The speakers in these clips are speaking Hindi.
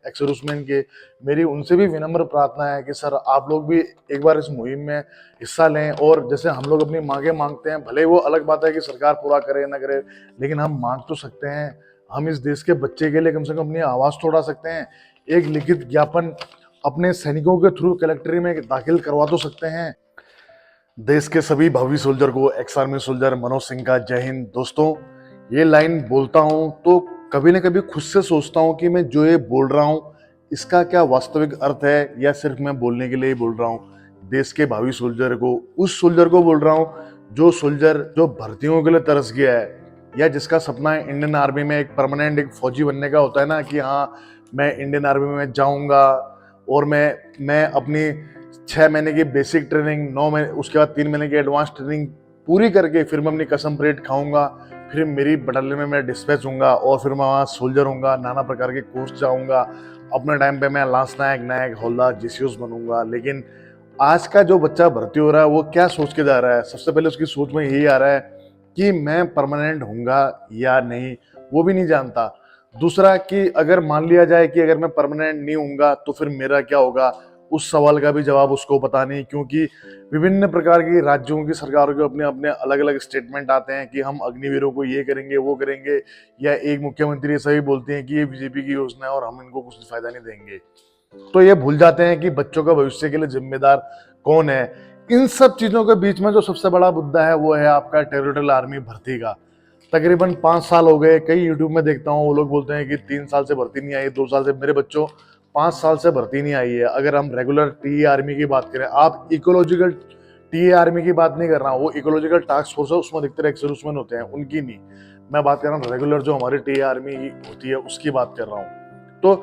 एक्स सर्विसमैन के, मेरी उनसे भी विनम्र प्रार्थना है कि सर आप लोग भी एक बार इस मुहिम में हिस्सा लें। और जैसे हम लोग अपनी मांगे मांगते हैं, भले वो अलग बात है कि सरकार पूरा करे ना करे, लेकिन हम मांग तो सकते हैं। हम इस देश के बच्चे के लिए कम से कम अपनी आवाज तो उठा सकते हैं। एक लिखित ज्ञापन अपने सैनिकों के थ्रू कलेक्ट्री में दाखिल करवा तो सकते हैं। देश के सभी भावी सोल्जर को ex army soldier Manoj Singh का जय हिंद। दोस्तों, ये लाइन बोलता हूं तो कभी ना कभी खुद से सोचता हूं कि मैं जो ये बोल रहा हूं इसका क्या वास्तविक अर्थ है, या सिर्फ मैं बोलने के लिए ही बोल रहा हूं। देश के भावी सोल्जर को, उस सोल्जर को बोल रहा हूं जो सोल्जर जो भर्तियों के लिए तरस गया है, या जिसका सपना है इंडियन आर्मी में एक परमानेंट एक फौजी बनने का होता है ना, कि हाँ मैं इंडियन आर्मी में जाऊंगा और मैं अपनी 6 महीने की बेसिक ट्रेनिंग, 9 महीने, उसके बाद 3 महीने की एडवांस ट्रेनिंग पूरी करके फिर मैं अपनी कसम परेड खाऊंगा। फिर मेरी बटालियन में मैं डिस्पैच हूँगा और फिर मैं वहाँ सोल्जर हूँगा, नाना प्रकार के कोर्स जाऊँगा। अपने टाइम पे मैं लांस नायक, नायक, हौलदार, जीसीओस बनूंगा। लेकिन आज का जो बच्चा भर्ती हो रहा है वो क्या सोच के जा रहा है? सबसे पहले उसकी सोच में यही आ रहा है कि मैं परमानेंट हूँगा या नहीं, वो भी नहीं जानता। दूसरा कि अगर मान लिया जाए कि अगर मैं परमानेंट नहीं हूँगा तो फिर मेरा क्या होगा, उस सवाल का भी जवाब उसको पता नहीं। क्योंकि विभिन्न प्रकार की राज्यों की सरकारों के अपने अपने अलग अलग स्टेटमेंट आते हैं कि हम अग्निवीरों को ये करेंगे वो करेंगे, या एक मुख्यमंत्री ऐसा भी बोलते हैं कि ये बीजेपी की योजना है और हम इनको कुछ फायदा नहीं देंगे। तो ये भूल जाते हैं कि बच्चों का भविष्य के लिए जिम्मेदार कौन है। इन सब चीजों के बीच में जो सबसे बड़ा मुद्दा है वो है आपका टेरिटोरियल आर्मी भर्ती का। तकरीबन 5 साल हो गए, कई यूट्यूब में देखता हूँ वो लोग बोलते हैं कि 3 साल से भर्ती नहीं आई, 2 साल से। मेरे बच्चों, 5 साल से भर्ती नहीं आई है। अगर हम रेगुलर टीए आर्मी की बात करें, आप इकोलॉजिकल टीए आर्मी की बात नहीं कर रहा हूँ, वो इकोलॉजिकल टास्क फोर्स है, उसमें अधिकतर एक्स सर्विसमैन होते हैं, उनकी नहीं मैं बात कर रहा हूँ। रेगुलर जो हमारी टीए आर्मी होती है उसकी बात कर रहा हूँ। तो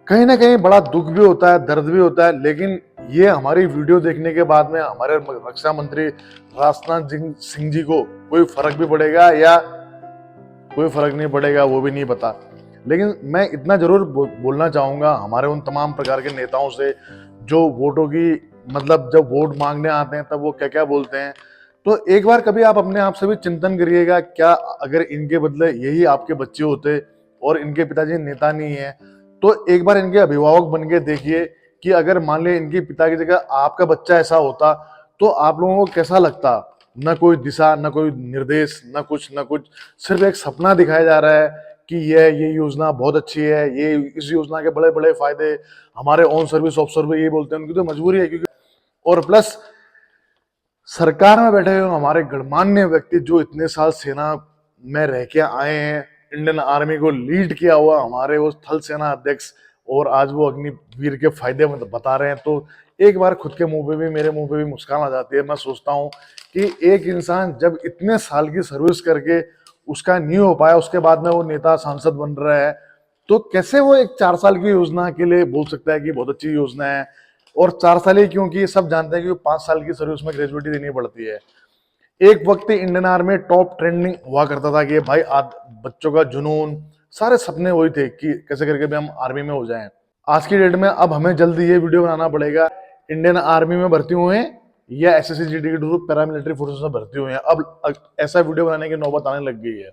कहीं ना कहीं बड़ा दुख भी होता है, दर्द भी होता है। लेकिन ये हमारी वीडियो देखने के बाद में हमारे रक्षा मंत्री राजनाथ सिंह जी को कोई फर्क भी पड़ेगा या कोई फर्क नहीं पड़ेगा, वो भी नहीं पता। लेकिन मैं इतना जरूर बोलना चाहूंगा हमारे उन तमाम प्रकार के नेताओं से जो वोटों की, मतलब जब वोट मांगने आते हैं तब वो क्या क्या बोलते हैं। तो एक बार कभी आप अपने आप से भी चिंतन करिएगा, क्या अगर इनके बदले यही आपके बच्चे होते और इनके पिताजी नेता नहीं है, तो एक बार इनके अभिभावक बन के देखिए कि अगर मान लिया इनके पिता की जगह आपका बच्चा ऐसा होता तो आप लोगों को कैसा लगता। न कोई दिशा, न कोई निर्देश, न कुछ न कुछ, सिर्फ एक सपना दिखाया जा रहा है कि ये योजना बहुत अच्छी है, ये इस योजना के बड़े बड़े फायदे। हमारे ऑन सर्विस ऑफिसर भी ये बोलते हैं, उनकी तो मजबूरी है क्योंकि, और प्लस सरकार में बैठे हुए हमारे गणमान्य व्यक्ति जो इतने साल सेना में रह के आए हैं, इंडियन आर्मी को लीड किया हुआ हमारे वो थल सेना अध्यक्ष, और आज वो अग्निवीर के फायदे बता रहे हैं, तो एक बार खुद के मुंह पे भी, मेरे मुंह पे भी मुस्कान आ जाती है। मैं सोचता हूँ कि एक इंसान जब इतने साल की सर्विस करके उसका नहीं हो पाया, उसके बाद में वो नेता सांसद बन रहा है, तो कैसे वो एक 4 साल की योजना के लिए बोल सकता है कि बहुत अच्छी योजना है। और 4 साल ही क्योंकि सब जानते हैं कि 5 साल की सर्विस में ग्रेजुएटी देनी पड़ती है। एक वक्त इंडियन आर्मी टॉप ट्रेंडिंग हुआ करता था कि भाई बच्चों का जुनून, सारे सपने वही थे कि कैसे करके भी हम आर्मी में हो जाएं। आज की डेट में अब हमें जल्दी ये वीडियो बनाना पड़ेगा, इंडियन आर्मी में भर्ती हुए हैं या एसएससी-जीडी के थ्रू पैरामिलिट्री फोर्सेस में भर्ती हुए हैं। अब ऐसा वीडियो बनाने की नौबत आने लग गई है।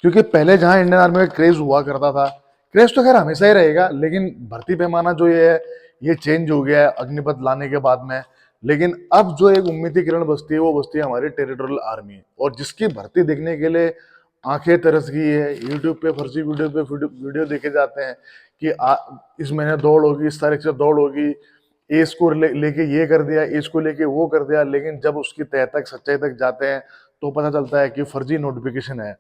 क्योंकि पहले जहां इंडियन आर्मी में क्रेज हुआ करता था, क्रेज तो खैर हमेशा ही रहेगा, लेकिन भर्ती पैमाना जो ये है ये चेंज हो गया है अग्निपथ लाने के बाद में। लेकिन अब जो एक उम्मीद की किरण बसती है वो बसती है हमारी टेरिटोरियल आर्मी, और जिसकी भर्ती देखने के लिए आंखें तरस गई है। यूट्यूब पे फर्जी वीडियो पे वीडियो देखे जाते हैं कि इस महीने दौड़ होगी, इस तारीख से दौड़ होगी, एज को लेके ये कर दिया, एज को लेके वो कर दिया। लेकिन जब उसकी तह तक, सच्चाई तक जाते हैं तो पता चलता है कि फर्जी नोटिफिकेशन है।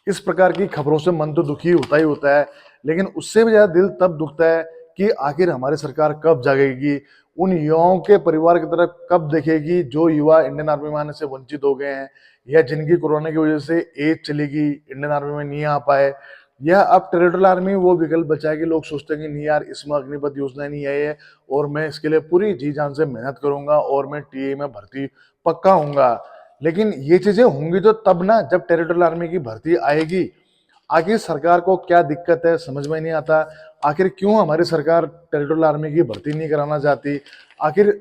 इस प्रकार की खबरों से मन तो दुखी होता ही होता है, लेकिन उससे भी ज्यादा दिल तब दुखता है कि आखिर हमारी सरकार कब जागेगी, उन युवाओं के परिवार की तरफ कब देखेगी जो युवा इंडियन आर्मी में आने से वंचित हो गए हैं, या जिनकी कोरोना की वजह से एज चलेगी, इंडियन आर्मी में नहीं आ पाए। या अब टेरिटोरियल आर्मी वो विकल्प बचा है कि लोग सोचते हैं कि नहीं यार, इसमें अग्निपथ योजना नहीं आई है और मैं इसके लिए पूरी जी जान से मेहनत करूंगा और मैं टीए में भर्ती पक्का हूंगा। लेकिन ये चीजें होंगी तो तब ना, जब टेरिटोरियल आर्मी की भर्ती आएगी। आखिर सरकार को क्या दिक्कत है समझ में नहीं आता। आखिर क्यों हमारी सरकार टेरिटोरियल आर्मी की भर्ती नहीं कराना चाहती? आखिर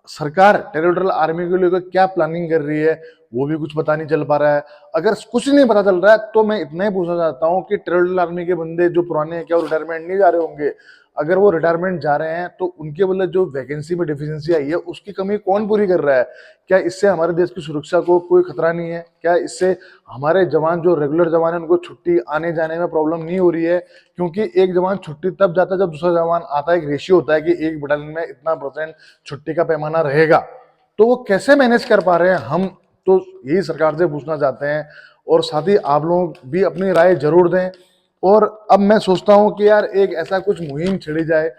सरकार टेरिटोरियल आर्मी को लेकर क्या प्लानिंग कर रही है, वो भी कुछ पता नहीं चल पा रहा है। अगर कुछ नहीं पता चल रहा है तो मैं इतना ही पूछना चाहता हूँ कि टेरिटोरियल आर्मी के बंदे जो पुराने हैं क्या वो रिटायरमेंट नहीं जा रहे होंगे? अगर वो रिटायरमेंट जा रहे हैं तो उनके मतलब जो वैकेंसी में डिफिशिएंसी आई है उसकी कमी कौन पूरी कर रहा है? क्या इससे हमारे देश की सुरक्षा को कोई खतरा नहीं है? क्या इससे हमारे जवान जो रेगुलर जवान है उनको छुट्टी आने जाने में प्रॉब्लम नहीं हो रही है? क्योंकि एक जवान छुट्टी तब जाता है जब दूसरा जवान आता है। एक रेशियो होता है कि एक बटालियन में इतना % छुट्टी का पैमाना रहेगा, तो वो कैसे मैनेज कर पा रहे हैं? हम तो यही सरकार से पूछना चाहते हैं, और साथ ही आप लोग भी अपनी राय जरूर दें। और अब मैं सोचता हूं कि यार एक ऐसा कुछ मुहिम छेड़ी जाए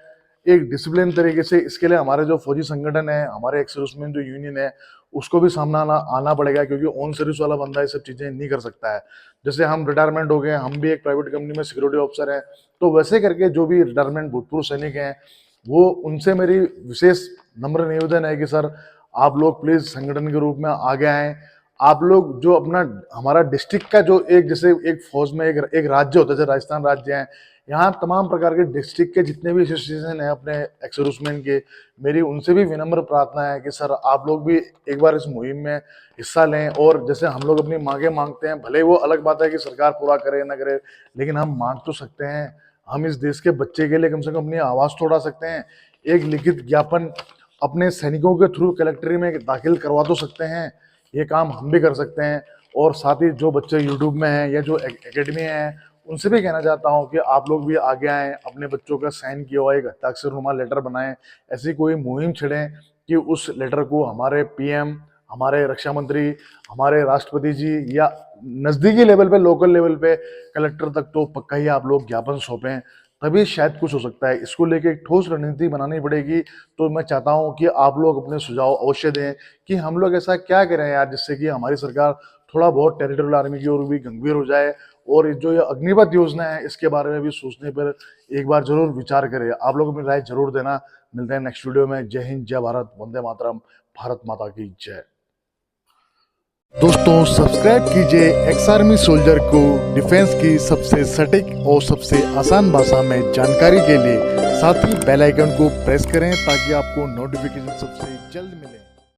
एक डिसिप्लिन तरीके से। इसके लिए हमारे जो फौजी संगठन है, हमारे एक्स सर्विसमैन जो यूनियन है, उसको भी सामना आना पड़ेगा, क्योंकि ऑन सर्विस वाला बंदा ये सब चीजें नहीं कर सकता है। जैसे हम रिटायरमेंट हो गए, हम भी एक प्राइवेट कंपनी में सिक्योरिटी ऑफिसर हैं, तो वैसे करके जो भी रिटायरमेंट भूतपूर्व सैनिक हैं, वो उनसे मेरी विशेष नम्र निवेदन है कि सर आप लोग प्लीज संगठन के रूप में आगे आए। आप लोग जो अपना हमारा डिस्ट्रिक्ट का जो एक जैसे एक फौज में एक राज्य होता है, जैसे राजस्थान राज्य है, यहाँ तमाम प्रकार के डिस्ट्रिक्ट के जितने भी एसोसिएशन है अपने एक्स सर्विसमैन के, मेरी उनसे भी विनम्र प्रार्थना है कि सर आप लोग भी एक बार इस मुहिम में हिस्सा लें। और जैसे हम लोग अपनी मांगे मांगते हैं, भले वो अलग बात है कि सरकार पूरा करे ना करे, लेकिन हम मांग तो सकते हैं। हम इस देश के बच्चे के लिए कम से कम अपनी आवाज तो उठा सकते हैं। एक लिखित ज्ञापन अपने सैनिकों के थ्रू कलेक्ट्री में दाखिल करवा तो सकते हैं। ये काम हम भी कर सकते हैं। और साथ ही जो बच्चे यूट्यूब में हैं या जो एकेडमी हैं, उनसे भी कहना चाहता हूँ कि आप लोग भी आगे आएँ, अपने बच्चों का साइन किया हुआ एक हस्ताक्षरनुमा लेटर बनाएं। ऐसी कोई मुहिम छेड़ें कि उस लेटर को हमारे पीएम, हमारे रक्षा मंत्री, हमारे राष्ट्रपति जी या नज़दीकी लेवल पे, लोकल लेवल पे कलेक्टर तक तो पक्का ही आप लोग ज्ञापन सौंपें, तभी शायद कुछ हो सकता है। इसको लेके एक ठोस रणनीति बनानी पड़ेगी। तो मैं चाहता हूँ कि आप लोग अपने सुझाव अवश्य दें कि हम लोग ऐसा क्या करें यार, जिससे कि हमारी सरकार थोड़ा बहुत टेरिटोरियल आर्मी की ओर भी गंभीर हो जाए, और जो ये अग्निपथ योजना है इसके बारे में भी सोचने पर एक बार जरूर विचार करें। आप लोग अपनी राय जरूर देना। मिलते हैं नेक्स्ट वीडियो में। जय हिंद, जय भारत, वंदे मातरम, भारत माता की जय। दोस्तों सब्सक्राइब कीजिए एक्स आर्मी सोल्जर को डिफेंस की सबसे सटीक और सबसे आसान भाषा में जानकारी के लिए। साथ ही बेल आइकन को प्रेस करें ताकि आपको नोटिफिकेशन सबसे जल्द मिले।